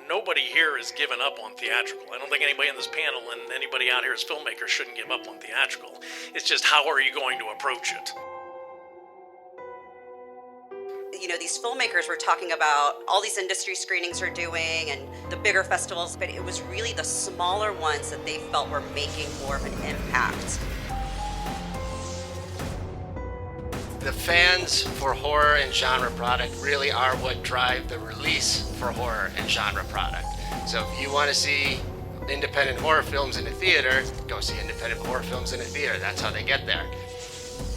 nobody here has given up on theatrical. I don't think anybody in this panel and anybody out here as filmmakers shouldn't give up on theatrical. It's just, how are you going to approach it? You know, these filmmakers were talking about all these industry screenings are doing and the bigger festivals, but it was really the smaller ones that they felt were making more of an impact. The fans for horror and genre product really are what drive the release for horror and genre product. So if you want to see independent horror films in a theater, go see independent horror films in a theater. That's how they get there.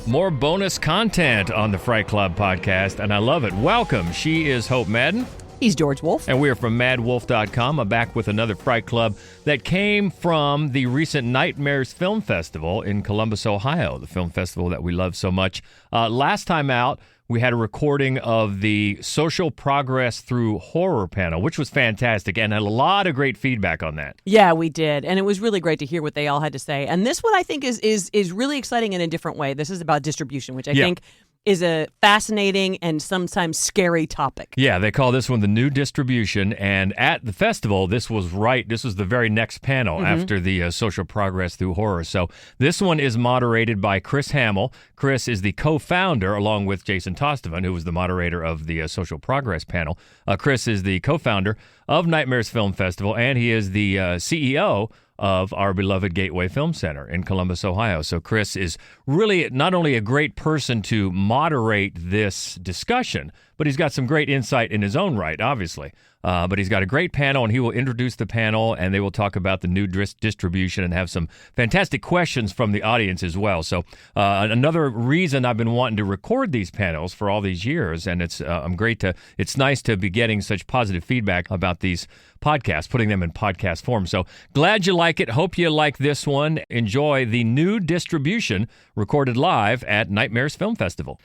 More bonus content on the Fright Club podcast, and I love it. Welcome. She is Hope Madden. He's George Wolf. And we are from madwolf.com. I'm back with another Fright Club that came from the recent Nightmares Film Festival in Columbus, Ohio, the film festival that we love so much. Last time out, we had a recording of the Social Progress Through Horror panel, which was fantastic, and had a lot of great feedback on that. Yeah, we did, and it was really great to hear what they all had to say. And this one, I think, is really exciting in a different way. This is about distribution, which I think is a fascinating and sometimes scary topic. Yeah, they call this one the new distribution, and at the festival, this was the very next panel after the Social Progress Through Horror. So this one is moderated by Chris Hamill. Chris is the co-founder, along with Jason Tostovan, who was the moderator of the Social Progress panel. Chris is the co-founder of Nightmares Film Festival, and he is the CEO of our beloved Gateway Film Center in Columbus, Ohio. So Chris is really not only a great person to moderate this discussion, but he's got some great insight in his own right, obviously. But he's got a great panel, and he will introduce the panel, and they will talk about the new distribution and have some fantastic questions from the audience as well. So another reason I've been wanting to record these panels for all these years, and it's nice to be getting such positive feedback about these podcasts, putting them in podcast form. So glad you like it. Hope you like this one. Enjoy the new distribution recorded live at Nightmares Film Festival.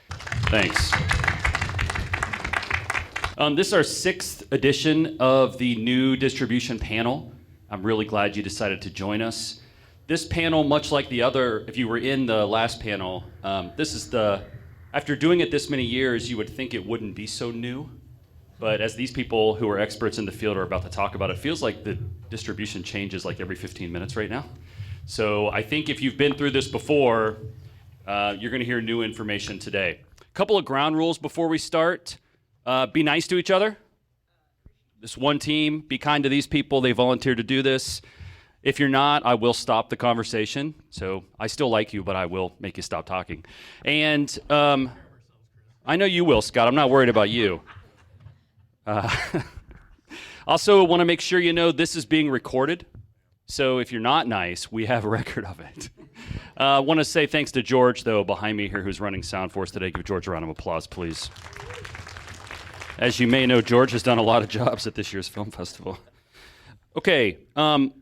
Thanks. This is our 6th edition of the new distribution panel. I'm really glad you decided to join us. This panel, much like the other, if you were in the last panel, after doing it this many years, you would think it wouldn't be so new. But as these people who are experts in the field are about to talk about, it feels like the distribution changes like every 15 minutes right now. So I think if you've been through this before, you're going to hear new information today. A couple of ground rules before we start. Be nice to each other. This one team, be kind to these people. They volunteered to do this. If you're not, I will stop the conversation. So I still like you, but I will make you stop talking. And I know you will, Scott. I'm not worried about you. Also, want to make sure you know this is being recorded. So if you're not nice, we have a record of it. I want to say thanks to George, though, behind me here, who's running sound for us today. Give George a round of applause, please. As you may know, George has done a lot of jobs at this year's film festival. Okay, I'm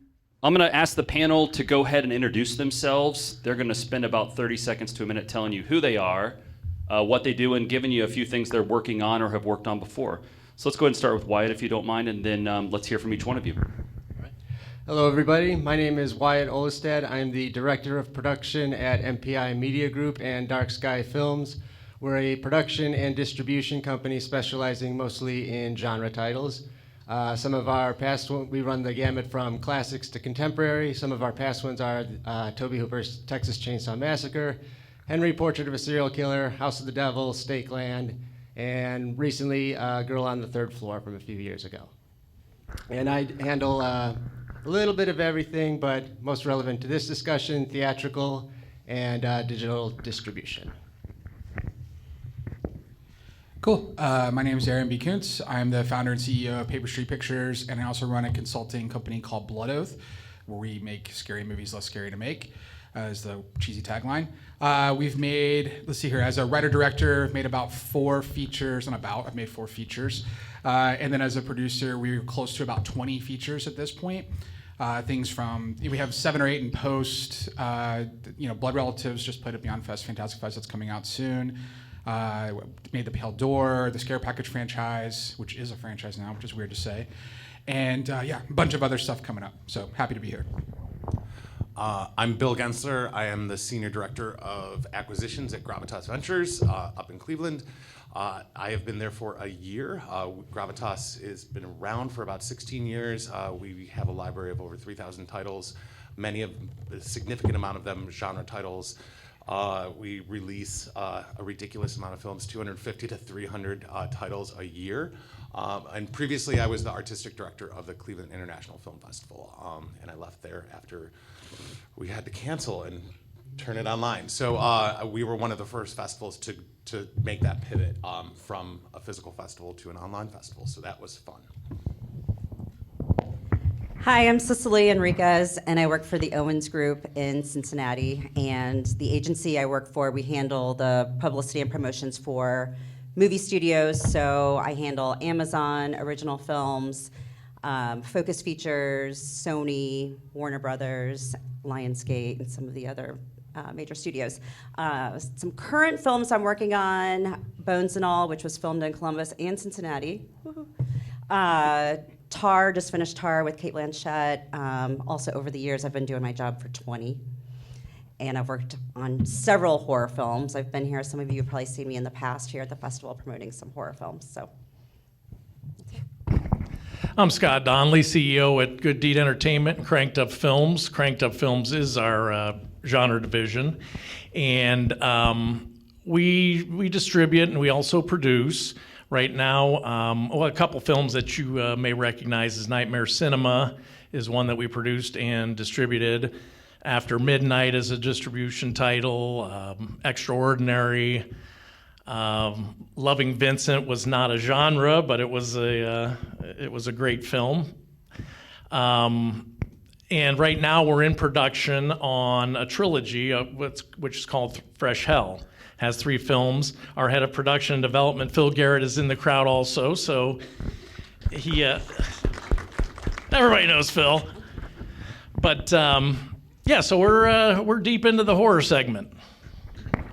going to ask the panel to go ahead and introduce themselves. They're going to spend about 30 seconds to a minute telling you who they are, what they do, and giving you a few things they're working on or have worked on before. So let's go ahead and start with Wyatt, if you don't mind, and then let's hear from each one of you. Hello, everybody. My name is Wyatt Olestad. I'm the Director of Production at MPI Media Group and Dark Sky Films. We're a production and distribution company specializing mostly in genre titles. Some of our past ones, we run the gamut from classics to contemporary. Some of our past ones are Tobe Hooper's Texas Chainsaw Massacre, Henry Portrait of a Serial Killer, House of the Devil, Stakeland, and recently Girl on the Third Floor from a few years ago. And I handle a little bit of everything, but most relevant to this discussion, theatrical and digital distribution. Cool. My name is Aaron B. Kuntz. I'm the founder and CEO of Paper Street Pictures, and I also run a consulting company called Blood Oath, where we make scary movies less scary to make, is the cheesy tagline. We've made, let's see here, as a writer-director, I've made 4 features. And then as a producer, we're close to about 20 features at this point. Things from, we have 7 or 8 in post. Blood Relatives just played at Beyond Fest, Fantastic Fest, that's coming out soon. Made the Pale Door, the Scare Package franchise, which is a franchise now, which is weird to say. And a bunch of other stuff coming up. So happy to be here. I'm Bill Gensler. I am the Senior Director of Acquisitions at Gravitas Ventures up in Cleveland. I have been there for a year. Gravitas has been around for about 16 years. We have a library of over 3,000 titles, a significant amount of them genre titles. We release a ridiculous amount of films, 250 to 300 titles a year. And previously I was the artistic director of the Cleveland International Film Festival, and I left there after we had to cancel and turn it online. So we were one of the first festivals to make that pivot from a physical festival to an online festival, so that was fun. Hi, I'm Cicely Enriquez, and I work for the Owens Group in Cincinnati. And the agency I work for, we handle the publicity and promotions for movie studios. So I handle Amazon, Original Films, Focus Features, Sony, Warner Brothers, Lionsgate, and some of the other major studios. Some current films I'm working on, Bones and All, which was filmed in Columbus and Cincinnati. Tar, just finished Tar with Cate Blanchett. Also, over the years, I've been doing my job for 20. And I've worked on several horror films. I've been here. Some of you have probably seen me in the past here at the festival promoting some horror films. So, I'm Scott Donnelly, CEO at Good Deed Entertainment and Cranked Up Films. Cranked Up Films is our genre division. And we distribute and we also produce. Right now, a couple films that you may recognize is Nightmare Cinema is one that we produced and distributed. After Midnight is a distribution title. Extraordinary. Loving Vincent was not a genre, but it was a great film. And right now we're in production on a trilogy, which is called Fresh Hell. Has 3 films. Our head of production and development, Phil Garrett, is in the crowd also. So he, everybody knows Phil. But so we're deep into the horror segment.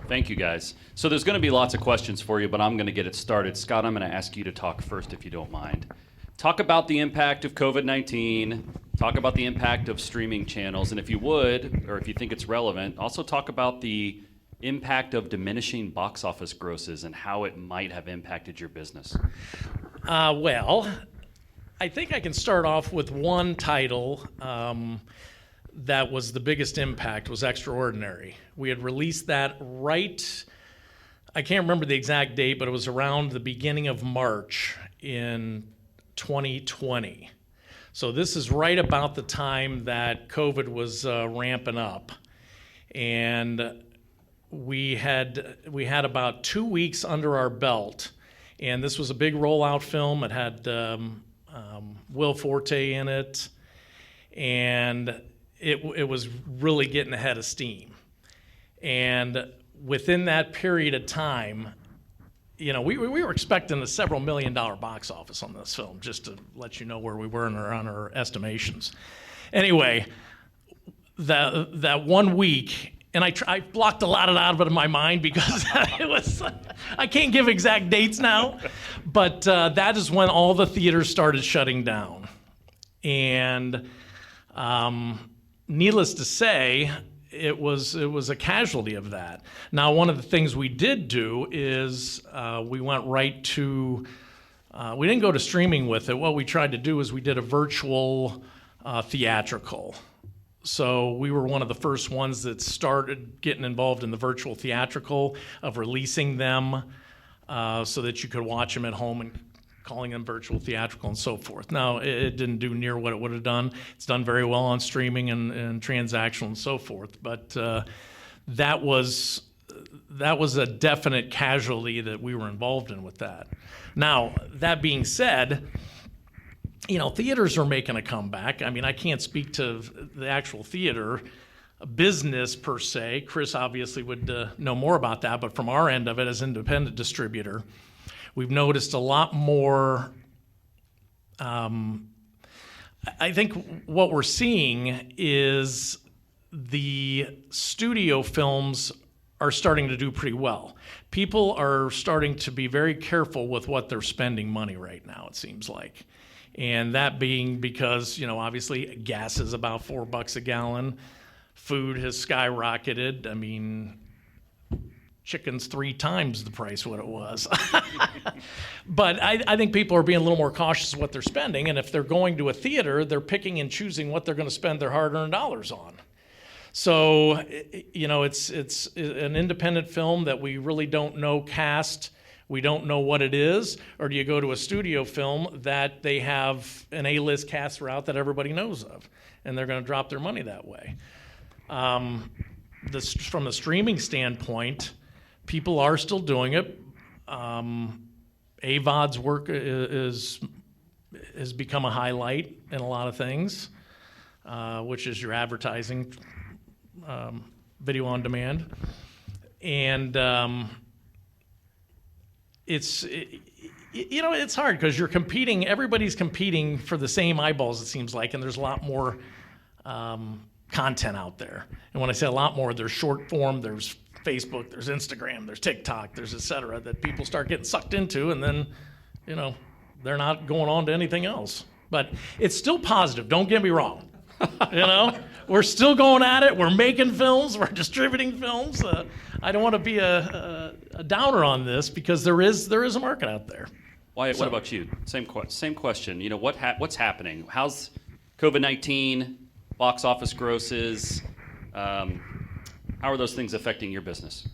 Thank you, guys. So there's going to be lots of questions for you, but I'm going to get it started. Scott, I'm going to ask you to talk first, if you don't mind. Talk about the impact of COVID-19. Talk about the impact of streaming channels, and if you would, or if you think it's relevant, also talk about the impact of diminishing box office grosses and how it might have impacted your business. Well, I think I can start off with one title that was the biggest impact, was Extraordinary. We had released that I can't remember the exact date, but it was around the beginning of March in 2020. So this is right about the time that COVID was ramping up. And we had about 2 weeks under our belt, and this was a big rollout film. It had Will Forte in it, and it was really getting ahead of steam. And within that period of time, we were expecting a several $1 million box office on this film, just to let you know where we were on our estimations. Anyway, that 1 week. And I blocked a lot of it in my mind because I can't give exact dates now, but that is when all the theaters started shutting down. And needless to say, it was a casualty of that. Now, one of the things we did do is we went right to, we didn't go to streaming with it. What we tried to do is we did a virtual theatrical. So we were one of the first ones that started getting involved in the virtual theatrical, of releasing them so that you could watch them at home and calling them virtual theatrical and so forth. Now, it didn't do near what it would have done. It's done very well on streaming and transactional and so forth. But that was a definite casualty that we were involved in with that. Now, that being said, theaters are making a comeback. I mean, I can't speak to the actual theater business per se. Chris obviously would know more about that, but from our end of it as independent distributor, we've noticed a lot more. I think what we're seeing is the studio films are starting to do pretty well. People are starting to be very careful with what they're spending money right now, it seems like. And that being because, obviously gas is about $4 a gallon. Food has skyrocketed. I mean, chicken's 3 times the price what it was. But I think people are being a little more cautious of what they're spending, and if they're going to a theater, they're picking and choosing what they're going to spend their hard-earned dollars on. So, it's an independent film that we really don't know cast, we don't know what it is, or do you go to a studio film that they have an A-list cast throughout that everybody knows of, and they're going to drop their money that way. From the streaming standpoint, people are still doing it. AVOD's work has become a highlight in a lot of things, which is your advertising, video on demand. And it's hard because you're competing, everybody's competing for the same eyeballs, it seems like, and there's a lot more content out there. And when I say a lot more, there's short form, there's Facebook, there's Instagram, there's TikTok, there's et cetera, that people start getting sucked into, and then, they're not going on to anything else. But it's still positive, don't get me wrong. We're still going at it, we're making films, we're distributing films. I don't want to be a downer on this because there is a market out there. Wyatt, what about you? Same question. What's happening? How's COVID-19, box office grosses? How are those things affecting your business?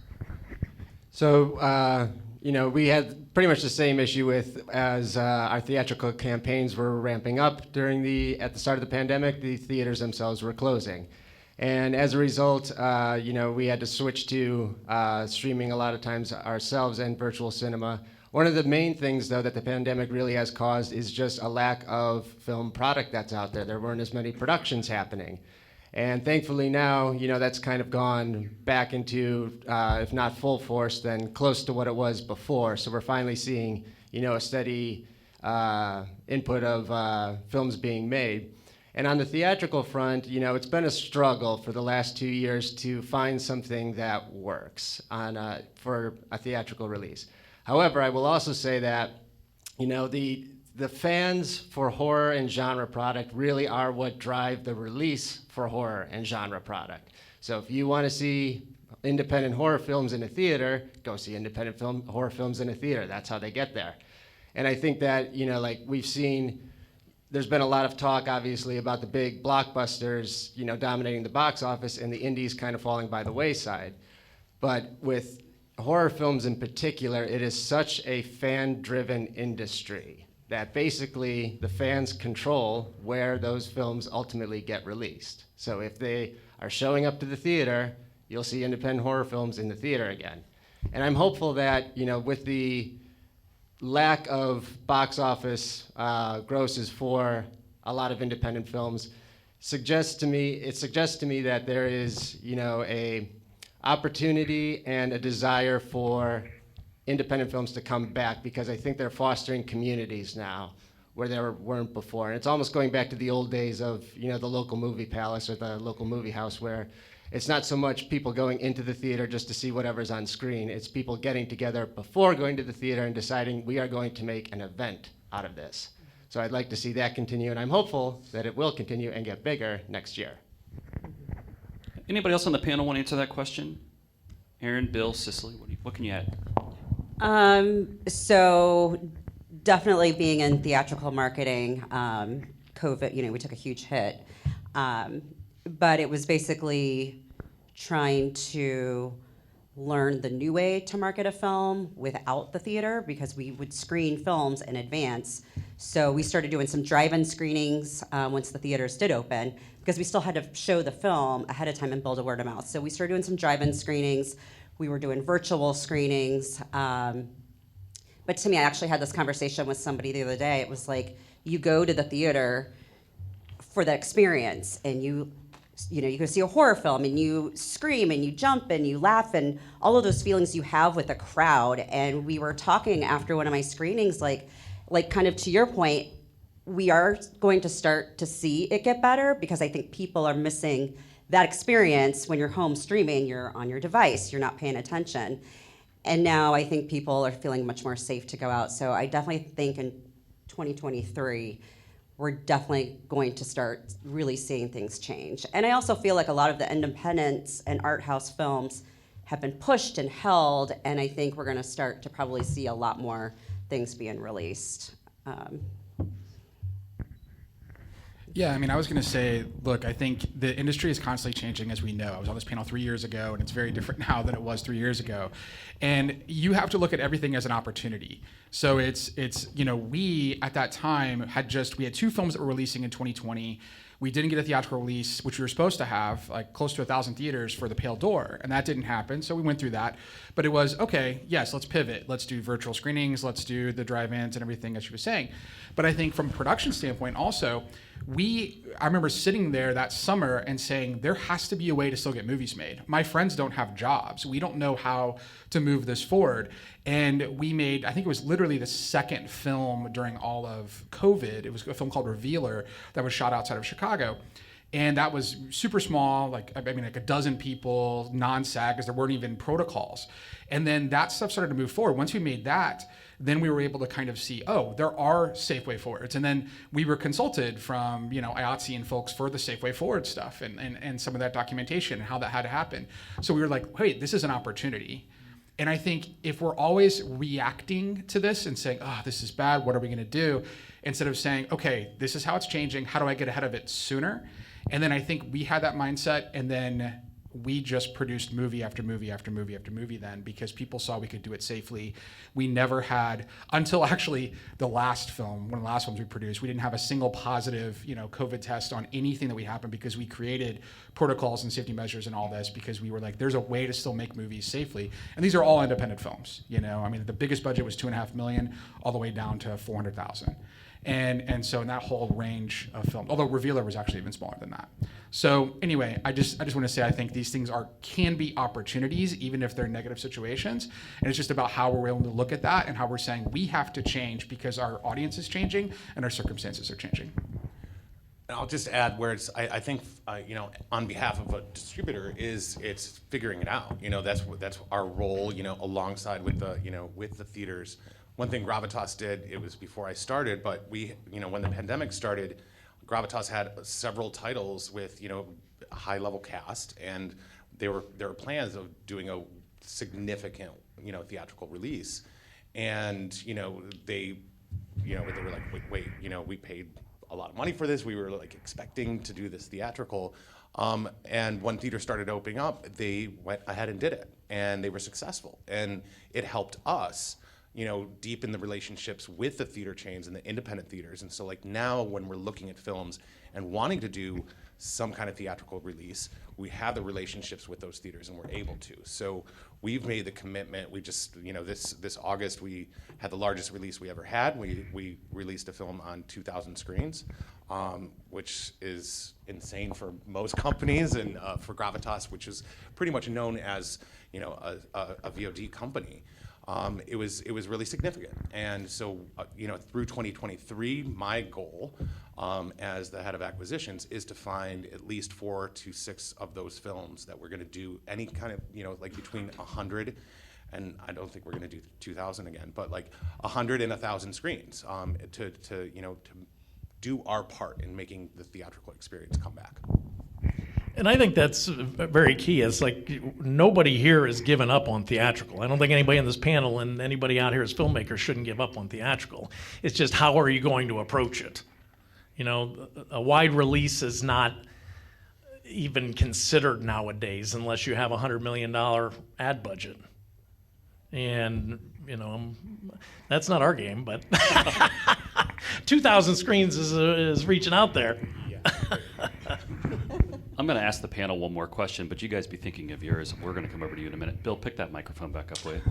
So, we had pretty much the same issue as our theatrical campaigns were ramping up at the start of the pandemic. The theaters themselves were closing, and as a result, we had to switch to streaming a lot of times ourselves and virtual cinema. One of the main things, though, that the pandemic really has caused is just a lack of film product that's out there. There weren't as many productions happening. And thankfully now, that's kind of gone back into, if not full force, then close to what it was before. So we're finally seeing, a steady input of films being made. And on the theatrical front, it's been a struggle for the last 2 years to find something that works for a theatrical release. However, I will also say that, the fans for horror and genre product really are what drive the release for horror and genre product. So if you want to see independent horror films in a theater, go see independent horror films in a theater. That's how they get there. And I think that, we've seen, there's been a lot of talk, obviously, about the big blockbusters, dominating the box office and the indies kind of falling by the wayside. But with horror films in particular, it is such a fan-driven industry that basically the fans control where those films ultimately get released. So if they are showing up to the theater, you'll see independent horror films in the theater again. And I'm hopeful that, with the lack of box office grosses for a lot of independent films, suggests to me that there is, a opportunity and a desire for independent films to come back, because I think they're fostering communities now where there weren't before. And it's almost going back to the old days of, the local movie palace or the local movie house, where it's not so much people going into the theater just to see whatever's on screen. It's people getting together before going to the theater and deciding we are going to make an event out of this. So I'd like to see that continue, and I'm hopeful that it will continue and get bigger next year. Anybody else on the panel want to answer that question? Aaron, Bill, Cicely, what can you add? So definitely being in theatrical marketing, COVID, we took a huge hit. But it was basically trying to learn the new way to market a film without the theater, because we would screen films in advance. So we started doing some drive-in screenings once the theaters did open, because we still had to show the film ahead of time and build a word of mouth. So we started doing some drive-in screenings. We were doing virtual screenings. But to me, I actually had this conversation with somebody the other day. It was like, you go to the theater for the experience, and you go see a horror film, and you scream, and you jump, and you laugh, and all of those feelings you have with a crowd. And we were talking after one of my screenings, like kind of to your point, we are going to start to see it get better, because I think people are missing that experience when you're home streaming. You're on your device, you're not paying attention. And now I think people are feeling much more safe to go out. So I definitely think in 2023, we're definitely going to start really seeing things change. And I also feel like a lot of the independents and art house films have been pushed and held, and I think we're going to start to probably see a lot more things being released. Yeah, I mean, I was going to say, look, I think the industry is constantly changing, as we know. I was on this panel 3 years ago, and it's very different now than it was 3 years ago. And you have to look at everything as an opportunity. So it's we at that time we had 2 films that were releasing in 2020. We didn't get a theatrical release, which we were supposed to have, like close to 1,000 theaters for The Pale Door, and that didn't happen. So we went through that, but it was okay. Yes, let's pivot. Let's do virtual screenings. Let's do the drive-ins and everything, as you were saying. But I think from a production standpoint, also, I remember sitting there that summer and saying, there has to be a way to still get movies made. My friends don't have jobs. We don't know how to move this forward. And we made, I think it was literally the second film during all of COVID. It was a film called Revealer that was shot outside of Chicago. And that was super small, like a dozen people, non-SAG, because there weren't even protocols. And then that stuff started to move forward. Once we made that, then we were able to kind of see, oh, there are safe way forwards. And then we were consulted from, IATSE and folks for the safe way forward stuff and some of that documentation and how that had to happen. So we were like, wait, this is an opportunity. And I think if we're always reacting to this and saying, oh, this is bad, what are we going to do? Instead of saying, okay, this is how it's changing, how do I get ahead of it sooner? And then I think we had that mindset, and then we just produced movie after movie after movie after movie then, because people saw we could do it safely. We never had, until actually the last film, one of the last films we produced, we didn't have a single positive, COVID test on anything that we happened, because we created protocols and safety measures and all this, because we were like, there's a way to still make movies safely. And these are all independent films, the biggest budget was $2.5 million, all the way down to $400,000. And so in that whole range of film, although Revealer was actually even smaller than that. So anyway, I just want to say, I think these things can be opportunities, even if they're negative situations. And it's just about how we're able to look at that and how we're saying we have to change because our audience is changing and our circumstances are changing. And I'll just add where I think, on behalf of a distributor, it's figuring it out. That's our role, alongside with the theaters. One thing Gravitas did, it was before I started, but when the pandemic started, Gravitas had several titles with, a high-level cast, and there were plans of doing a significant, theatrical release, and they were like, wait, we paid a lot of money for this. We were like expecting to do this theatrical, and when theaters started opening up, they went ahead and did it, and they were successful, and it helped us deepen the relationships with the theater chains and the independent theaters. And so like now when we're looking at films and wanting to do some kind of theatrical release, we have the relationships with those theaters and we're able to. So we've made the commitment. We just, this August we had the largest release we ever had. We released a film on 2,000 screens, which is insane for most companies, and for Gravitas, which is pretty much known as, a VOD company. It was really significant. And so, through 2023, my goal as the head of acquisitions is to find at least 4 to 6 of those films that we're going to do any kind of, like between 100 and I don't think we're going to do 2,000 again, but like 100 and 1,000 screens to do our part in making the theatrical experience come back. And I think that's very key. It's like nobody here has given up on theatrical. I don't think anybody in this panel and anybody out here as filmmakers shouldn't give up on theatrical. It's just how are you going to approach it? A wide release is not even considered nowadays unless you have a $100 million ad budget. And, that's not our game, but 2,000 screens is reaching out there. I'm going to ask the panel one more question, but you guys be thinking of yours. We're going to come over to you in a minute. Bill, pick that microphone back up, will you?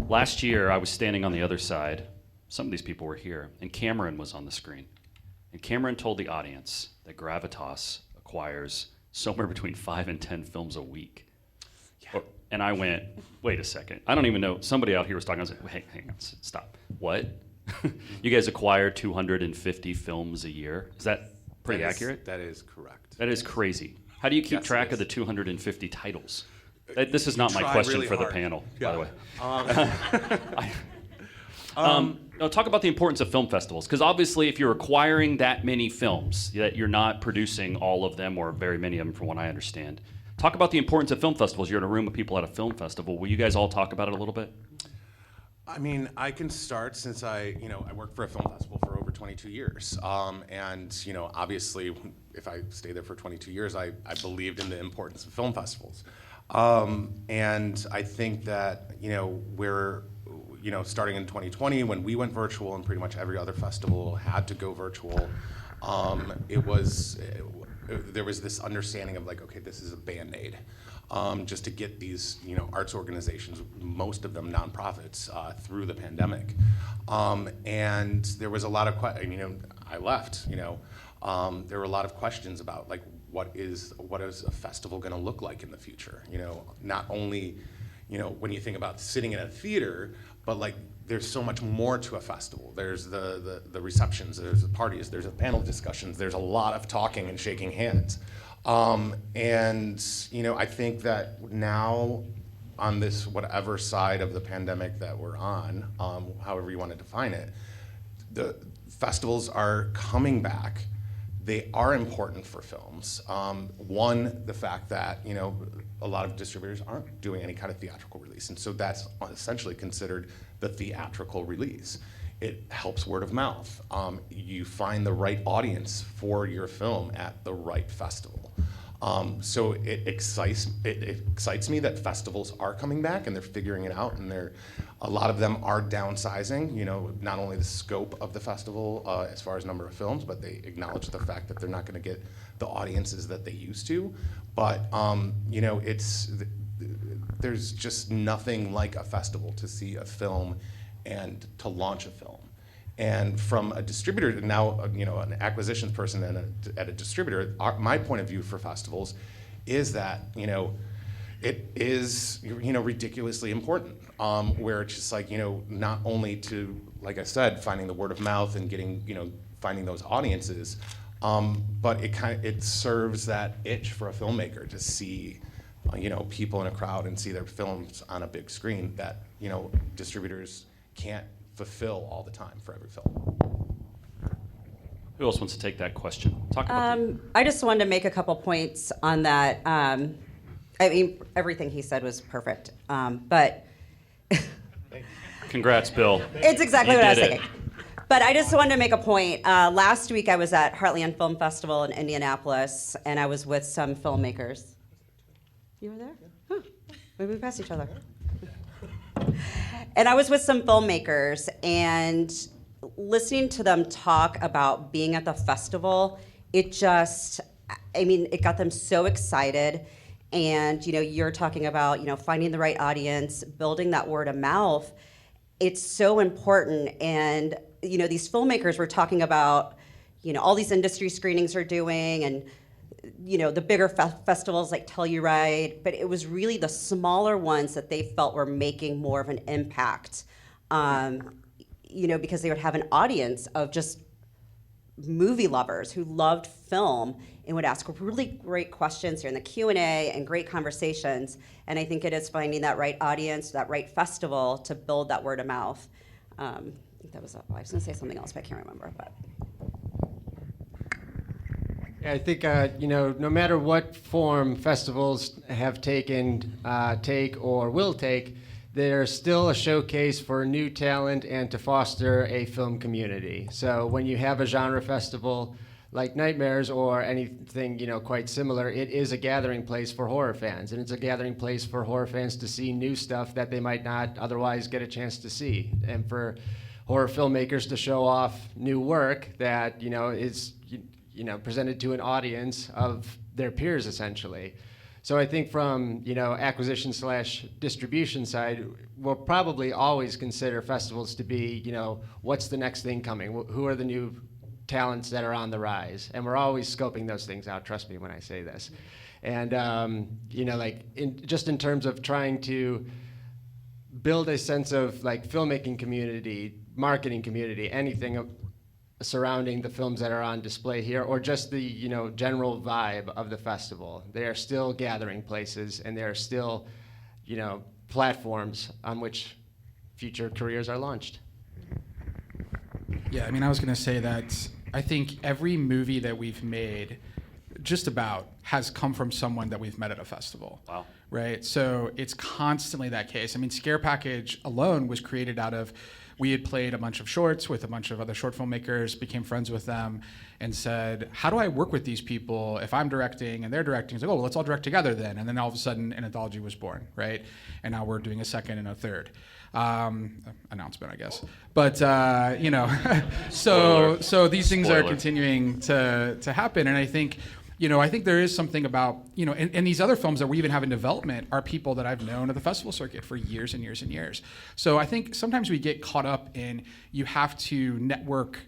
Last year, I was standing on the other side. Some of these people were here, and Cameron was on the screen. And Cameron told the audience that Gravitas acquires somewhere between 5 and 10 films a week. Yeah. And I went, wait a second. I don't even know. Somebody out here was talking. I was like, hey, hang on, stop. What? You guys acquire 250 films a year? Is that pretty accurate? That is correct. That is crazy. How do you keep track of the 250 titles? This is not my question really for hard. the panel, Yeah. by the way. No, talk about the importance of film festivals, because obviously if you're acquiring that many films, that you're not producing all of them or very many of them from what I understand, Talk about the importance of film festivals. You're in a room of people at a film festival. Will you guys all talk about it a little bit? I mean, I can start since I worked for a film festival for over 22 years. And, obviously, if I stayed there for 22 years, I believed in the importance of film festivals. And I think that, we're, starting in 2020 when we went virtual and pretty much every other festival had to go virtual, there was this understanding of like, okay, this is a Band-Aid. Just to get these, arts organizations, most of them nonprofits, through the pandemic. And there was a lot of, I left, there were a lot of questions about like, what is a festival gonna look like in the future? Not only, when you think about sitting in a theater, but like, there's so much more to a festival. There's the receptions, there's the parties, there's the panel discussions, there's a lot of talking and shaking hands. And I think that now on this whatever side of the pandemic that we're on, however you want to define it, the festivals are coming back. They are important for films. One, the fact that a lot of distributors aren't doing any kind of theatrical release, and so that's essentially considered the theatrical release. It helps word of mouth. You find the right audience for your film at the right festival. So it excites me that festivals are coming back and they're figuring it out, and a lot of them are downsizing, not only the scope of the festival as far as number of films, but they acknowledge the fact that they're not going to get the audiences that they used to. But there's just nothing like a festival to see a film and to launch a film. And from a distributor, now an acquisitions person and at a distributor, my point of view for festivals is that it is ridiculously important. Where it's just like not only to, like I said, finding the word of mouth and getting finding those audiences, but it serves that itch for a filmmaker to see people in a crowd and see their films on a big screen that distributors can't fulfill all the time for every film. Who else wants to take that question? Talk about I just wanted to make a couple points on that. I mean, everything he said was perfect, but Congrats, Bill. it's exactly You what I was did it. thinking. But I just wanted to make a point. Last week I was at Heartland Film Festival in Indianapolis, and I was with some filmmakers. You were there? Huh. Maybe we passed each other. And I was with some filmmakers, and listening to them talk about being at the festival, it got them so excited. And, you're talking about, finding the right audience, building that word of mouth. It's so important. And, these filmmakers were talking about, all these industry screenings are doing, and, the bigger festivals like Telluride, but it was really the smaller ones that they felt were making more of an impact, because they would have an audience of just movie lovers who loved film and would ask really great questions during the Q&A and great conversations. And I think it is finding that right audience, that right festival to build that word of mouth. I think that was I was going to say something else, but I can't remember. But. Yeah, I think no matter what form festivals have taken, take or will take, they're still a showcase for new talent and to foster a film community. So when you have a genre festival like Nightmares or anything quite similar, it is a gathering place for horror fans, and it's a gathering place for horror fans to see new stuff that they might not otherwise get a chance to see, and for horror filmmakers to show off new work that is presented to an audience of their peers, essentially. So I think from acquisition/distribution side, we'll probably always consider festivals to be what's the next thing coming? Who are the new talents that are on the rise? And we're always scoping those things out. Trust me when I say this. And in terms of trying to build a sense of filmmaking community, marketing community, anything surrounding the films that are on display here, or just the general vibe of the festival. They are still gathering places, and they are still platforms on which future careers are launched. Yeah, I was going to say that I think every movie that we've made, just about has come from someone that we've met at a festival. Wow. Right? So it's constantly that case. I mean, Scare Package alone was created out of, we had played a bunch of shorts with a bunch of other short filmmakers, became friends with them, and said, how do I work with these people if I'm directing and they're directing? It's like, oh, well, let's all direct together then. And then all of a sudden, an anthology was born, right? And now we're doing a second and a third. Announcement, I guess. But, so these things are Spoiler. continuing to happen. And I think, I think there is something about, and these other films that we even have in development are people that I've known at the festival circuit for years and years and years. So I think sometimes we get caught up in you have to network,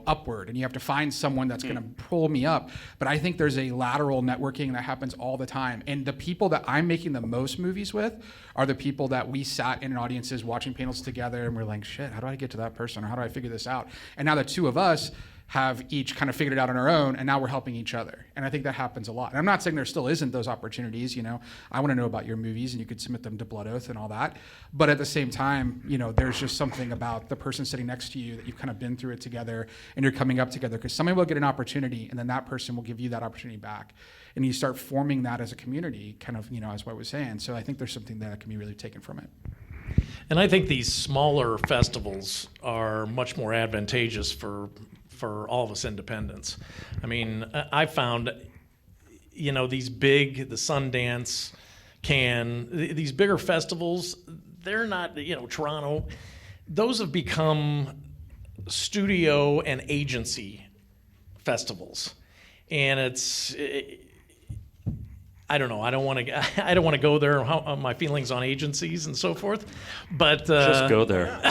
upward, and you have to find someone that's going to pull me up. But I think there's a lateral networking that happens all the time. And the people that I'm making the most movies with are the people that we sat in audiences watching panels together, and we're like, shit, how do I get to that person? Or how do I figure this out? And now the two of us have each kind of figured it out on our own, and now we're helping each other. And I think that happens a lot. And I'm not saying there still isn't those opportunities, I want to know about your movies, and you could submit them to Blood Oath and all that. But at the same time, there's just something about the person sitting next to you that you've kind of been through it together, and you're coming up together, because somebody will get an opportunity, and then that person will give you that opportunity back. And you start forming that as a community, kind of, as what I was saying. So I think there's something that can be really taken from it. And I think these smaller festivals are much more advantageous for all of us independents. I mean, I found, these big, the Sundance, Cannes, these bigger festivals, they're not, Toronto, those have become studio and agency festivals. And I don't know. I don't want to go there. My feelings on agencies and so forth, but Just go there.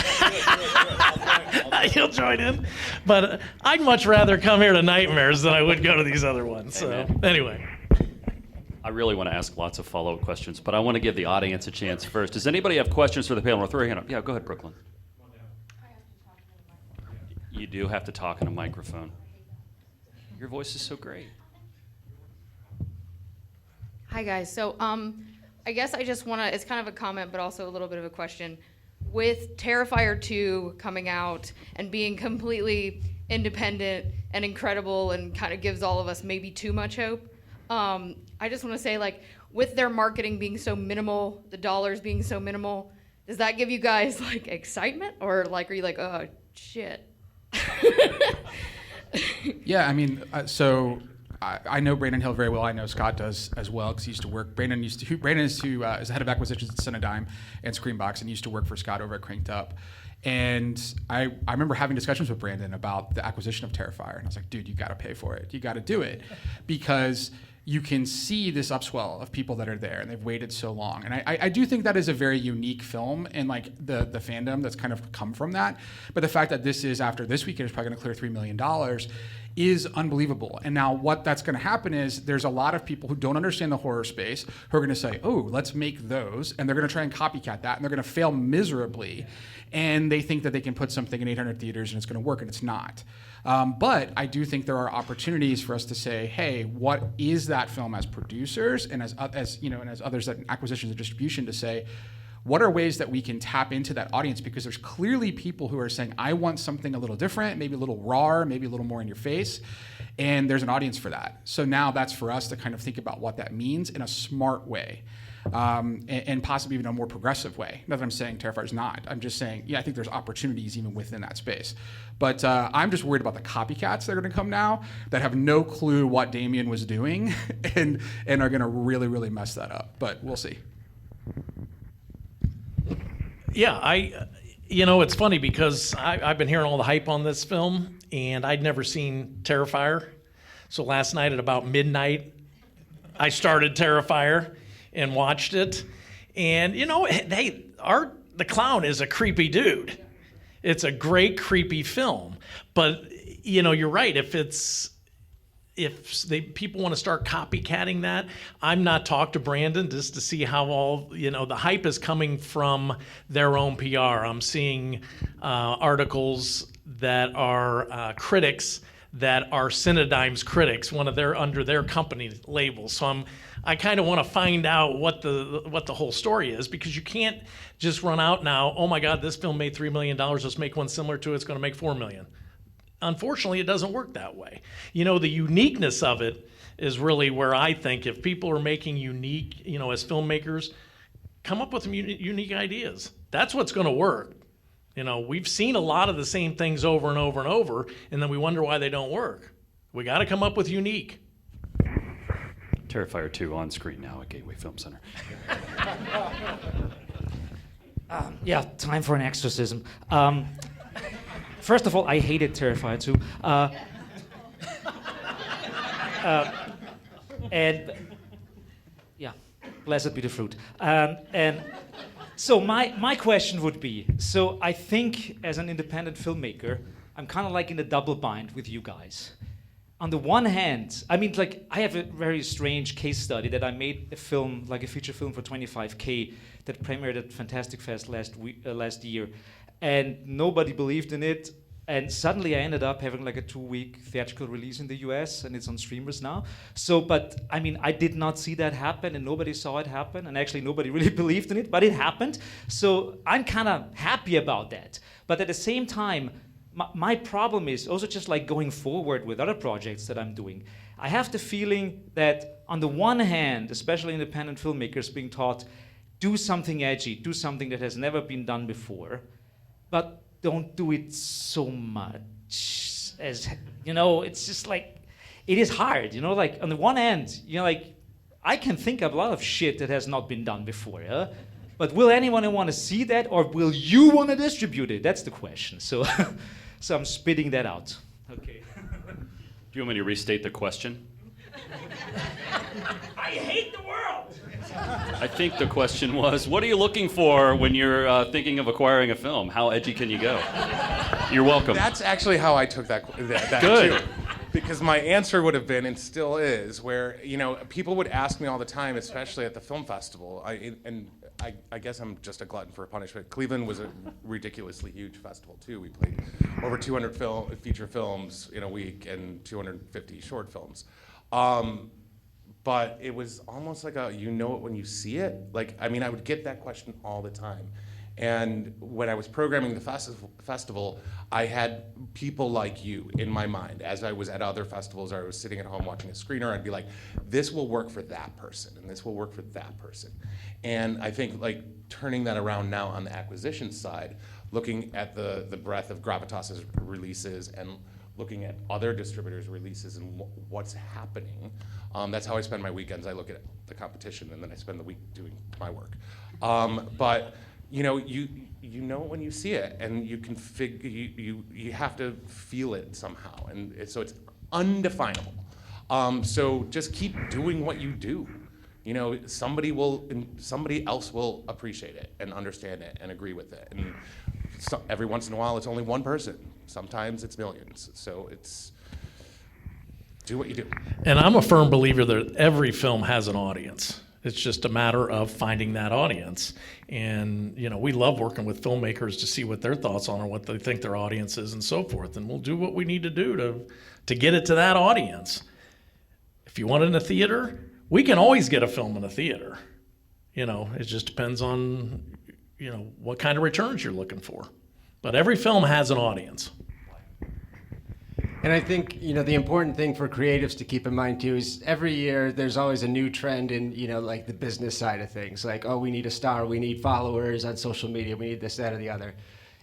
You'll join in. But I'd much rather come here to Nightmares than I would go to these other ones. So anyway, I really want to ask lots of follow-up questions, but I want to give the audience a chance first. Does anybody have questions for the panel? Throw your hand up. Yeah, go ahead, Brooklyn. You do have to talk in a microphone. Your voice is so great. Hi guys. So I guess I just want to, it's kind of a comment, but also a little bit of a question. With Terrifier 2 coming out and being completely independent and incredible and kind of gives all of us maybe too much hope, I just want to say, like, with their marketing being so minimal, the dollars being so minimal, does that give you guys, like, excitement? Or, like, are you like, oh, shit? Yeah, I mean, so I know Brandon Hill very well. I know Scott does as well, because he used to work. Brandon is the head of acquisitions at Cinedigm and Screenbox, and used to work for Scott over at Cranked Up. And I remember having discussions with Brandon about the acquisition of Terrifier, and I was like, dude, you got to pay for it. You got to do it, because you can see this upswell of people that are there, and they've waited so long. And I do think that is a very unique film, and like the fandom that's kind of come from that. But the fact that this is, after this weekend, is probably going to clear $3 million is unbelievable. And now what that's going to happen is there's a lot of people who don't understand the horror space who are going to say, oh, let's make those, and they're going to try and copycat that, and they're going to fail miserably. And they think that they can put something in 800 theaters and it's going to work, and it's not. But I do think there are opportunities for us to say, hey, what is that film as producers and as others that acquisitions and distribution, to say, what are ways that we can tap into that audience? Because there's clearly people who are saying, I want something a little different, maybe a little raw, maybe a little more in your face. And there's an audience for that. So now that's for us to kind of think about what that means in a smart way. And possibly even a more progressive way. Not that I'm saying Terrifier is not. I'm just saying, yeah, I think there's opportunities even within that space. But I'm just worried about the copycats that are going to come now that have no clue what Damien was doing and are going to really, really mess that up. But we'll see. yeah, it's funny because I've been hearing all the hype on this film, and I'd never seen Terrifier. So last night at about midnight, I started Terrifier and watched it. And, the clown is a creepy dude. It's a great, creepy film. But, you're right. If people want to start copycatting that, I'm not talked to Brandon just to see how all, the hype is coming from their own PR. I'm seeing articles that are critics that are Cinedigm's critics, under their company label. So I kind of want to find out what the whole story is, because you can't just run out now, oh my God, this film made $3 million, let's make one similar to it, it's going to make $4 million. unfortunately, it doesn't work that way. The uniqueness of it is really where I think if people are making unique, as filmmakers, come up with some unique ideas. That's what's going to work. We've seen a lot of the same things over and over and over, and then we wonder why they don't work. We got to come up with unique. Terrifier 2 on screen now at Gateway Film Center. Yeah, time for an exorcism. First of all, I hated Terrifier 2. And yeah, blessed be the fruit. And so my question would be, so I think as an independent filmmaker, I'm kind of like in a double bind with you guys. On the one hand, I mean, like, I have a very strange case study that I made a film, like a feature film for 25K that premiered at Fantastic Fest last year, and nobody believed in it. And suddenly I ended up having like a 2-week theatrical release in the US, and it's on streamers now. So, but I mean, I did not see that happen, and nobody saw it happen, and actually nobody really believed in it, but it happened. So I'm kind of happy about that. But at the same time, my problem is also just like going forward with other projects that I'm doing. I have the feeling that on the one hand, especially independent filmmakers being taught, do something edgy, do something that has never been done before, but don't do it so much. As it's just like, it is hard, like on the one hand, like I can think of a lot of shit that has not been done before, yeah? But will anyone want to see that, or will you want to distribute it? That's the question. So, so I'm spitting that out. Okay. Do you want me to restate the question? I hate the world! I think the question was, what are you looking for when you're thinking of acquiring a film? How edgy can you go? You're welcome. That's actually how I took that Good. too. Because my answer would have been, and still is, where people would ask me all the time, especially at the film festival. I guess I'm just a glutton for punishment. Cleveland was a ridiculously huge festival too. We played over 200 feature films in a week and 250 short films. But it was almost like you know it when you see it. I would get that question all the time. And when I was programming the festival, I had people like you in my mind. As I was at other festivals, or I was sitting at home watching a screener, I'd be like, this will work for that person, and this will work for that person. And I think turning that around now on the acquisition side, looking at the breadth of Gravitas's releases and looking at other distributors' releases and what's happening, that's how I spend my weekends. I look at the competition, and then I spend the week doing my work. But you know when you see it, and you can you have to feel it somehow, and so it's undefinable. So just keep doing what you do. Somebody else will appreciate it and understand it and agree with it. And every once in a while, it's only one person. Sometimes it's millions. So it's do what you do. And I'm a firm believer that every film has an audience. It's just a matter of finding that audience. And, we love working with filmmakers to see what their thoughts on or what they think their audience is and so forth. And we'll do what we need to do to get it to that audience. If you want it in a theater, we can always get a film in a theater. It just depends on, what kind of returns you're looking for. But every film has an audience. And I think, the important thing for creatives to keep in mind too is every year there's always a new trend in, the business side of things. We need a star, we need followers on social media, we need this, that, or the other.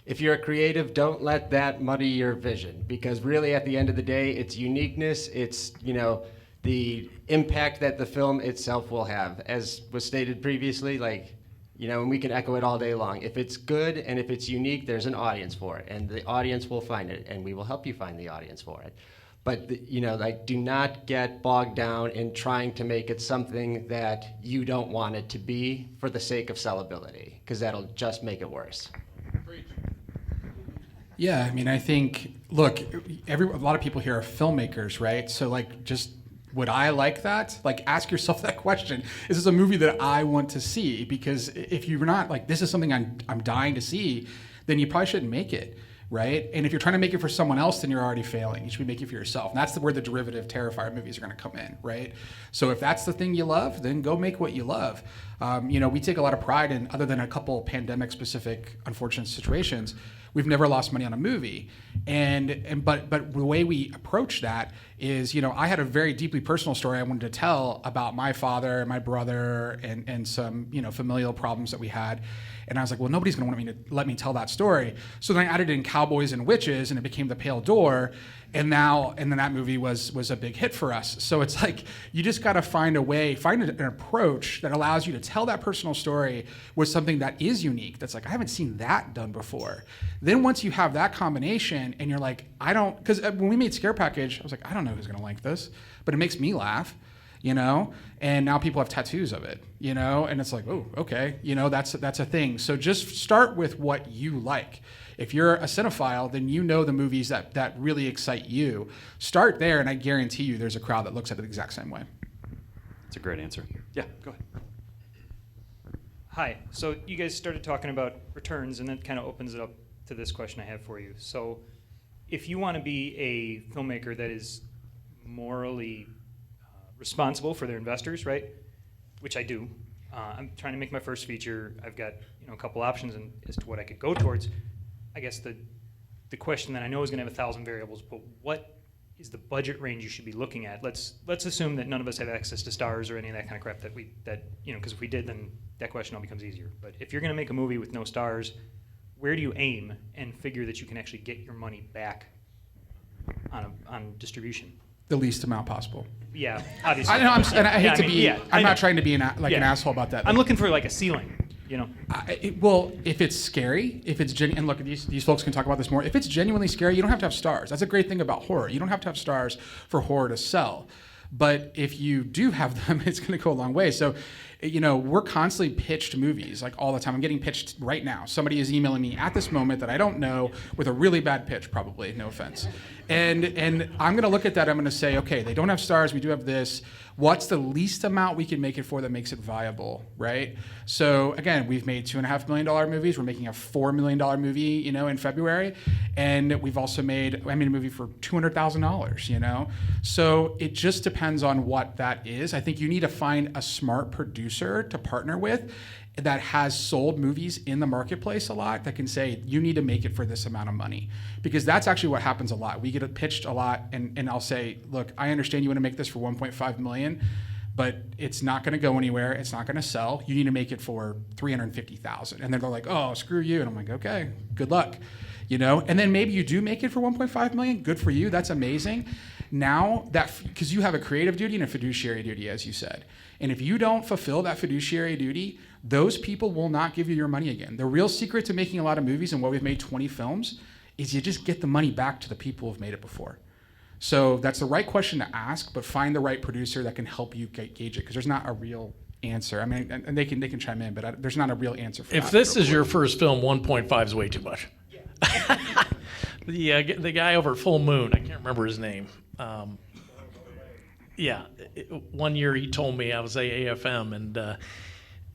If you're a creative, don't let that muddy your vision, because really at the end of the day, it's uniqueness, it's, the impact that the film itself will have. As was stated previously, and we can echo it all day long. If it's good and if it's unique, there's an audience for it, and the audience will find it, and we will help you find the audience for it. But do not get bogged down in trying to make it something that you don't want it to be for the sake of sellability, because that'll just make it worse. Yeah, I think, look, a lot of people here are filmmakers, right? So just, would I like that? Ask yourself that question. Is this a movie that I want to see? Because if you're not this is something I'm dying to see, then you probably shouldn't make it, right? And if you're trying to make it for someone else, then you're already failing. You should be making it for yourself. And that's where the derivative Terrifier movies are going to come in, right? So if that's the thing you love, then go make what you love. We take a lot of pride in, other than a couple pandemic-specific unfortunate situations, we've never lost money on a movie. But the way we approach that is, I had a very deeply personal story I wanted to tell about my father and my brother and some, familial problems that we had. And I was like, well, nobody's going to want me to let me tell that story. So then I added in Cowboys and Witches, and it became The Pale Door. And then that movie was a big hit for us. So it's like, you just got to find an approach that allows you to tell that personal story with something that is unique. That's like, I haven't seen that done before. Then once you have that combination and you're like, because when we made Scare Package, I was like, I don't know who's going to like this, but it makes me laugh. And now people have tattoos of it, and it's like, oh, okay, that's a thing. So just start with what you like. If you're a cinephile, then the movies that really excite you. Start there, and I guarantee you there's a crowd that looks at it the exact same way. That's a great answer. Yeah, go ahead. Hi. So you guys started talking about returns, and that kind of opens it up to this question I have for you. So if you want to be a filmmaker that is morally responsible for their investors, right? Which I do. I'm trying to make my first feature. I've got a couple options as to what I could go towards. I guess the question that I know is going to have 1,000 variables, but what is the budget range you should be looking at? Let's assume that none of us have access to stars or any of that kind of crap because if we did, then that question all becomes easier. But if you're going to make a movie with no stars, where do you aim and figure that you can actually get your money back on distribution? The least amount possible. Yeah, obviously. I know. I hate to be. I'm not trying to be an asshole about that. I'm looking for like a ceiling. Well, if it's scary, and look, these folks can talk about this more. If it's genuinely scary, you don't have to have stars. That's a great thing about horror. You don't have to have stars for horror to sell. But if you do have them, it's going to go a long way. So, we're constantly pitched movies like all the time. I'm getting pitched right now. Somebody is emailing me at this moment that I don't know with a really bad pitch, probably, no offense. And I'm going to look at that. I'm going to say, okay, they don't have stars. We do have this. What's the least amount we can make it for that makes it viable, right? So again, we've made $2.5 million movies. We're making a $4 million movie, in February, and we've also made a movie for $200,000, So it just depends on what that is. I think you need to find a smart producer to partner with that has sold movies in the marketplace a lot that can say, you need to make it for this amount of money. Because that's actually what happens a lot. We get it pitched a lot, and I'll say, look, I understand you want to make this for $1.5 million, but it's not going to go anywhere. It's not going to sell. You need to make it for $350,000. And then they're like, oh, screw you. And I'm like, okay, good luck. And then maybe you do make it for $1.5 million. Good for you. That's amazing. Now, because you have a creative duty and a fiduciary duty, as you said. And if you don't fulfill that fiduciary duty, those people will not give you your money again. The real secret to making a lot of movies and why we've made 20 films is you just get the money back to the people who've made it before. So that's the right question to ask, but find the right producer that can help you gauge it, because there's not a real answer. And they can chime in, but there's not a real answer for that. If this is your first film, 1.5 is way too much. The guy over at Full Moon, I can't remember his name. One year he told me, I was AFM,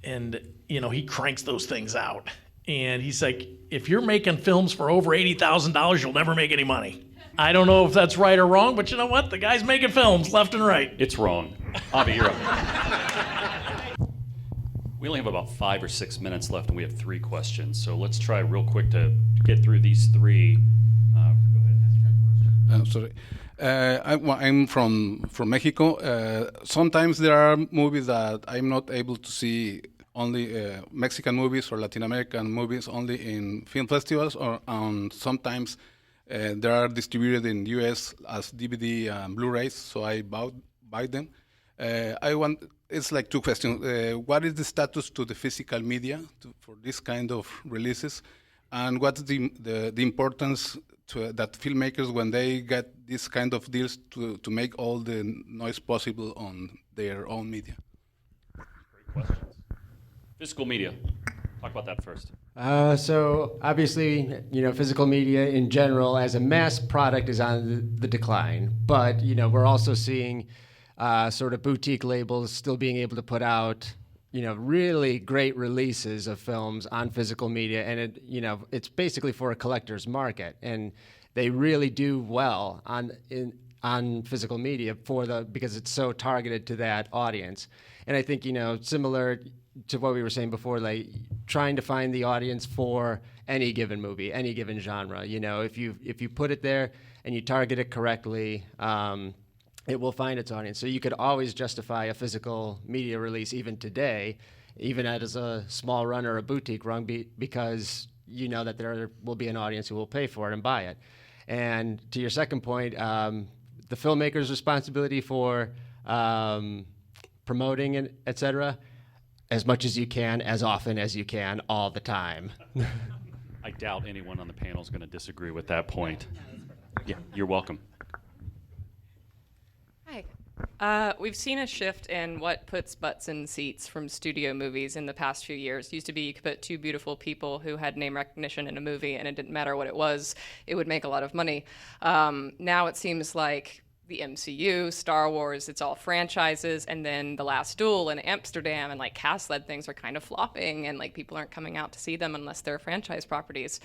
and he cranks those things out. And he's like, if you're making films for over $80,000, you'll never make any money. I don't know if that's right or wrong, but you know what? The guy's making films left and right. It's wrong. Avi, you're up. We only have about 5 or 6 minutes left, and we have 3 questions. So let's try real quick to get through these 3. Go ahead. Sorry. I'm from Mexico. Sometimes there are movies that I'm not able to see, only Mexican movies or Latin American movies only in film festivals, or sometimes they are distributed in US as DVD and Blu-rays, so I buy them. It's like 2 questions. What is the status to the physical media for this kind of releases? And what's the importance that filmmakers, when they get this kind of deals, to make all the noise possible on their own media? Great questions. Physical media. Talk about that first. So obviously, physical media in general as a mass product is on the decline. But, we're also seeing sort of boutique labels still being able to put out, really great releases of films on physical media. And it's basically for a collector's market. And they really do well on physical media because it's so targeted to that audience. And I think, similar to what we were saying before, like trying to find the audience for any given movie, any given genre. If you put it there and you target it correctly, it will find its audience. So you could always justify a physical media release even today, even as a small run or a boutique run, because you know that there will be an audience who will pay for it and buy it. And to your second point, the filmmaker's responsibility for promoting it, et cetera, as much as you can, as often as you can, all the time. I doubt anyone on the panel is going to disagree with that point. Yeah, you're welcome. Hi. We've seen a shift in what puts butts in seats from studio movies in the past few years. Used to be you could put two beautiful people who had name recognition in a movie and it didn't matter what it was, it would make a lot of money. Now it seems like the MCU, Star Wars, it's all franchises, and then The Last Duel and Amsterdam and like cast-led things are kind of flopping, and like people aren't coming out to see them unless they're franchise properties.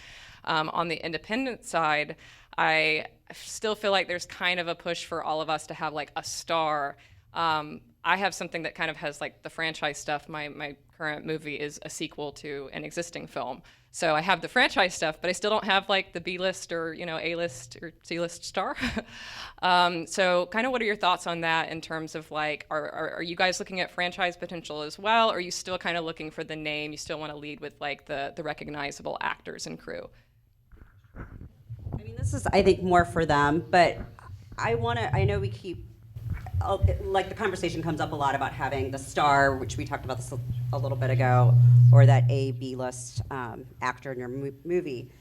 On the independent side, I still feel like there's kind of a push for all of us to have like a star. I have something that kind of has like the franchise stuff. My current movie is a sequel to an existing film. So I have the franchise stuff, but I still don't have like the B-list or, A-list or C-list star. So kind of what are your thoughts on that in terms of like, are you guys looking at franchise potential as well? Or are you still kind of looking for the name? You still want to lead with like the recognizable actors and crew? I mean, this is, I think, more for them, but I know we keep, like the conversation comes up a lot about having the star, which we talked about this a little bit ago, or that B-list actor in your movie.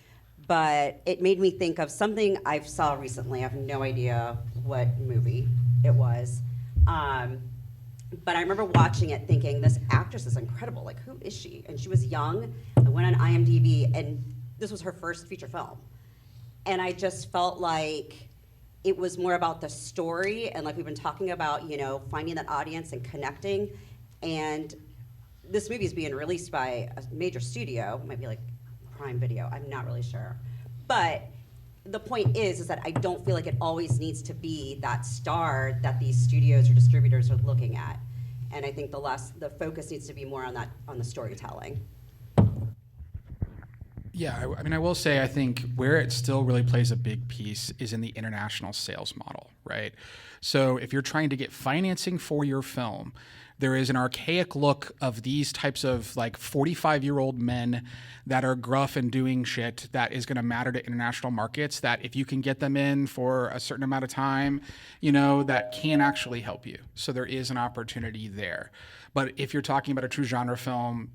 But it made me think of something I saw recently. I have no idea what movie it was. But I remember watching it thinking, this actress is incredible. Like, who is she? And she was young. I went on IMDb, and this was her first feature film. And I just felt like it was more about the story, and like we've been talking about, finding that audience and connecting. And this movie is being released by a major studio, it might be like Prime Video, I'm not really sure. But the point is that I don't feel like it always needs to be that star that these studios or distributors are looking at. And I think the focus needs to be more on the storytelling. Yeah, I mean, I will say I think where it still really plays a big piece is in the international sales model, right? So if you're trying to get financing for your film, there is an archaic look of these types of like 45-year-old men that are gruff and doing shit that is going to matter to international markets, that if you can get them in for a certain amount of time, that can actually help you. So there is an opportunity there. But if you're talking about a true genre film,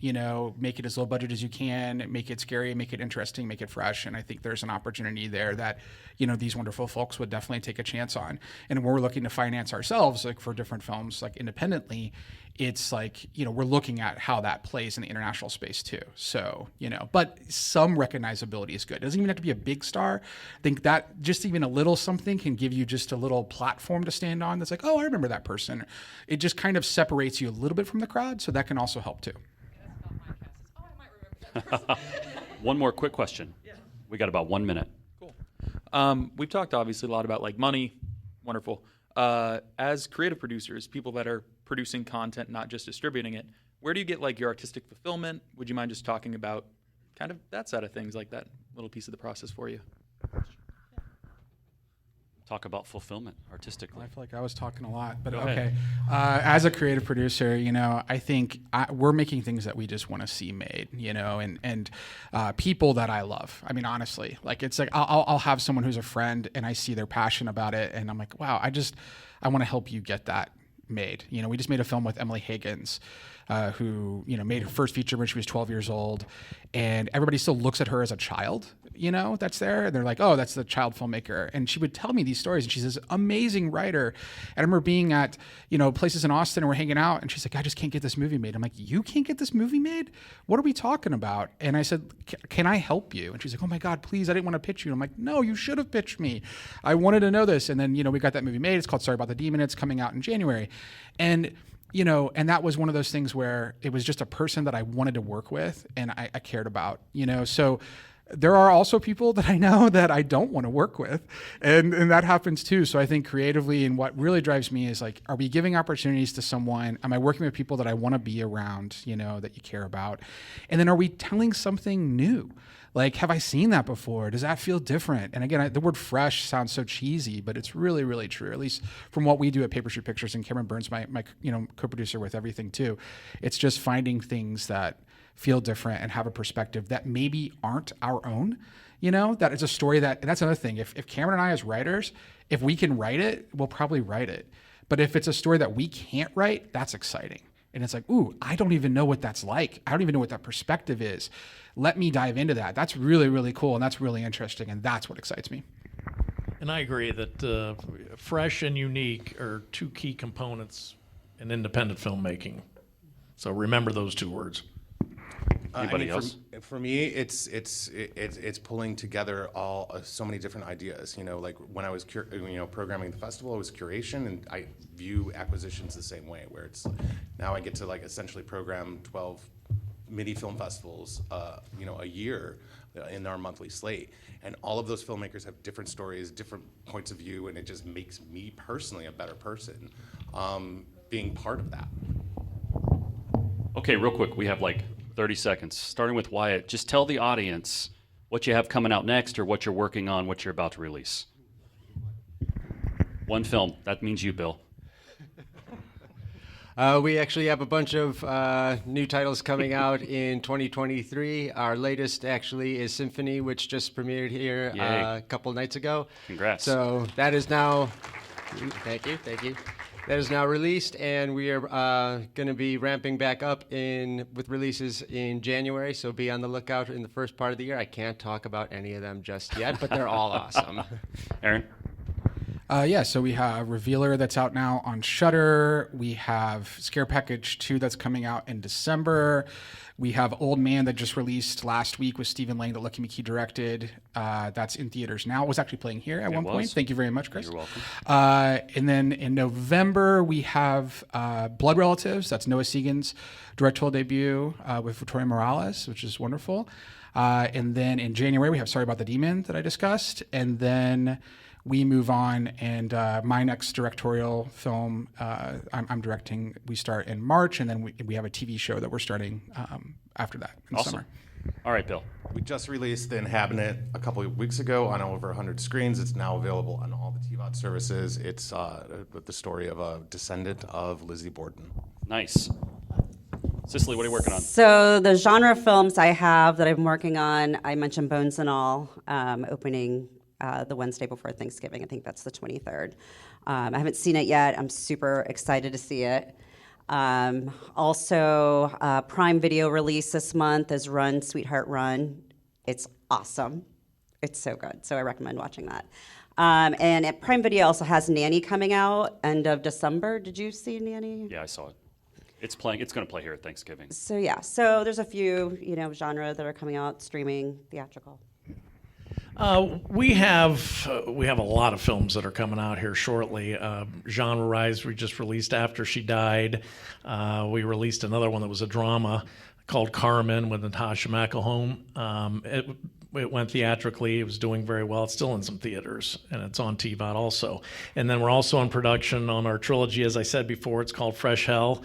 make it as low budget as you can, make it scary, make it interesting, make it fresh. And I think there's an opportunity there that, these wonderful folks would definitely take a chance on. And when we're looking to finance ourselves, like for different films, like independently, it's like, we're looking at how that plays in the international space too. So, but some recognizability is good. It doesn't even have to be a big star. I think that just even a little something can give you just a little platform to stand on that's like, oh, I remember that person. It just kind of separates you a little bit from the crowd, so that can also help too. One more quick question. Yeah. We got about 1 minute. Cool. We've talked obviously a lot about like money. Wonderful. As creative producers, people that are producing content, not just distributing it, where do you get like your artistic fulfillment? Would you mind just talking about kind of that side of things, like that little piece of the process for you? Talk about fulfillment artistically. I feel like I was talking a lot, but okay. As a creative producer, I think we're making things that we just want to see made, and people that I love. I mean, honestly, like it's like I'll have someone who's a friend and I see their passion about it, and I'm like, wow, I want to help you get that made. We just made a film with Emily Higgins, who made her first feature when she was 12 years old, and everybody still looks at her as a child, that's there, and they're like, oh, that's the child filmmaker. And she would tell me these stories, and she's this amazing writer. And I remember being at places in Austin, and we're hanging out, and she's like, I just can't get this movie made. I'm like, you can't get this movie made? What are we talking about? And I said, can I help you? And she's like, oh my God, please, I didn't want to pitch you. And I'm like, no, you should have pitched me. I wanted to know this. And then we got that movie made. It's called Sorry About the Demon. It's coming out in January. And and that was one of those things where it was just a person that I wanted to work with and I cared about, so there are also people that I know that I don't want to work with, and that happens too. So I think creatively, and what really drives me is like, are we giving opportunities to someone? Am I working with people that I want to be around, that you care about? And then are we telling something new? Like, have I seen that before? Does that feel different? And again, the word fresh sounds so cheesy, but it's really, really true, at least from what we do at Paper Street Pictures, and Cameron Burns, my co-producer with everything too. It's just finding things that feel different and have a perspective that maybe aren't our own, that it's a story and that's another thing. If Cameron and I as writers, if we can write it, we'll probably write it. But if it's a story that we can't write, that's exciting. And it's like, ooh, I don't even know what that's like. I don't even know what that perspective is. Let me dive into that. That's really, really cool. And that's really interesting. And that's what excites me. And I agree that fresh and unique are two key components in independent filmmaking. So remember those two words. Anybody else? For me, it's pulling together so many different ideas. Like when I was programming the festival, it was curation, and I view acquisitions the same way. Where it's now I get to essentially program 12 mini film festivals, a year in our monthly slate, and all of those filmmakers have different stories, different points of view, and it just makes me personally a better person, being part of that. Okay, real quick, we have 30 seconds. Starting with Wyatt, just tell the audience what you have coming out next or what you're working on, what you're about to release. One film. That means you, Bill. We actually have a bunch of new titles coming out in 2023. Our latest actually is Symphony, which just premiered here a couple nights ago. Congrats. So that is now, thank you. That is now released, and we are going to be ramping back up with releases in January, so be on the lookout in the first part of the year. I can't talk about any of them just yet, but they're all awesome. Aaron? So we have Revealer that's out now on Shudder. We have Scare Package 2 that's coming out in December. We have Old Man that just released last week with Stephen Lang that Lucky McKee directed. That's in theaters now. It was actually playing here at one point. Thank you very much, Chris. You're welcome. And then in November, we have Blood Relatives. That's Noah Segan's directorial debut with Victoria Morales, which is wonderful. And then in January, we have Sorry About the Demon that I discussed. And then we move on, and my next directorial film I'm directing, we start in March, and then we have a TV show that we're starting after that in the summer. All right, Bill. We just released The Inhabitant a couple of weeks ago on over 100 screens. It's now available on all the TVOD services. It's the story of a descendant of Lizzie Borden. Nice. Cicely, what are you working on? So the genre films I have that I'm working on, I mentioned Bones and All, opening the Wednesday before Thanksgiving. I think that's the 23rd. I haven't seen it yet. I'm super excited to see it. Also, Prime Video release this month is Run, Sweetheart Run. It's awesome. It's so good. So I recommend watching that. And at Prime Video also has Nanny coming out end of December. Did you see Nanny? Yeah, I saw it. It's playing. It's going to play here at Thanksgiving. So yeah. So there's a few, genre that are coming out, streaming, theatrical. We have a lot of films that are coming out here shortly. Genre Rise, we just released After She Died. We released another one that was a drama called Carmen with Natasha McElhone. It went theatrically. It was doing very well. It's still in some theaters, and it's on TVOD also. And then we're also in production on our trilogy, as I said before. It's called Fresh Hell.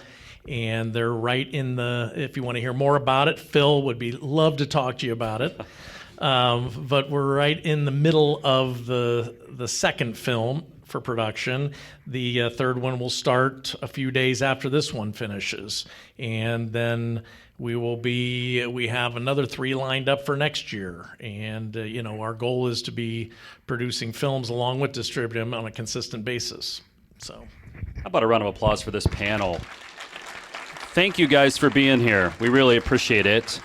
And they're right in if you want to hear more about it, Phil would love to talk to you about it. But we're right in the middle of the second film for production. The third one will start a few days after this one finishes. And then we have another 3 lined up for next year. And, our goal is to be producing films along with distributing them on a consistent basis. So, how about a round of applause for this panel? Thank you guys for being here. We really appreciate it.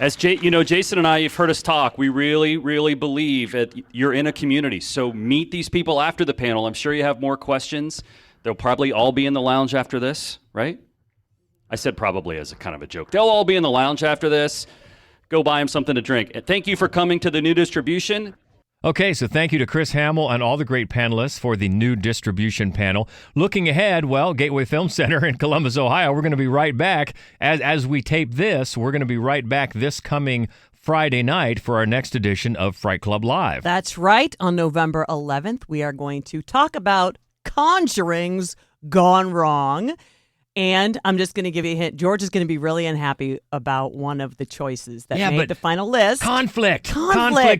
As Jason and I, you've heard us talk. We really, really believe that you're in a community. So meet these people after the panel. I'm sure you have more questions. They'll probably all be in the lounge after this, right? I said probably as a kind of a joke. They'll all be in the lounge after this. Go buy them something to drink. And thank you for coming to the New Distribution. Okay, so thank you to Chris Hamill and all the great panelists for the New Distribution panel. Looking ahead, Gateway Film Center in Columbus, Ohio, we're going to be right back. As we tape this, we're going to be right back this coming Friday night for our next edition of Fright Club Live. That's right. On November 11th, we are going to talk about Conjurings Gone Wrong. And I'm just going to give you a hint. George is going to be really unhappy about one of the choices that made the final list. Conflict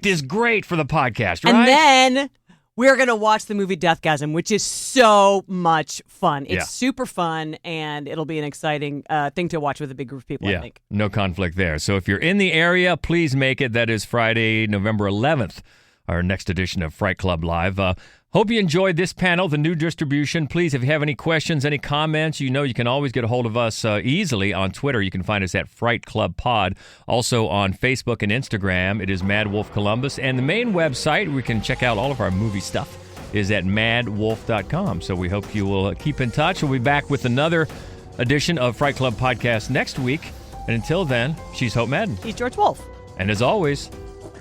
is great for the podcast, right? And then we're going to watch the movie Deathgasm, which is so much fun. It's super fun, and it'll be an exciting thing to watch with a big group of people, I think. No conflict there. So if you're in the area, please make it. That is Friday, November 11th, our next edition of Fright Club Live. Hope you enjoyed this panel, the new distribution. Please, if you have any questions, any comments, you can always get a hold of us easily on Twitter. You can find us at Fright Club Pod. Also on Facebook and Instagram, it is Mad Wolf Columbus. And the main website, we can check out all of our movie stuff, is at madwolf.com. So we hope you will keep in touch. We'll be back with another edition of Fright Club Podcast next week. And until then, she's Hope Madden. He's George Wolf. And as always...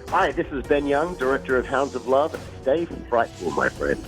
Hi, this is Ben Young, Director of Hounds of Love. Stay frightful, my friend.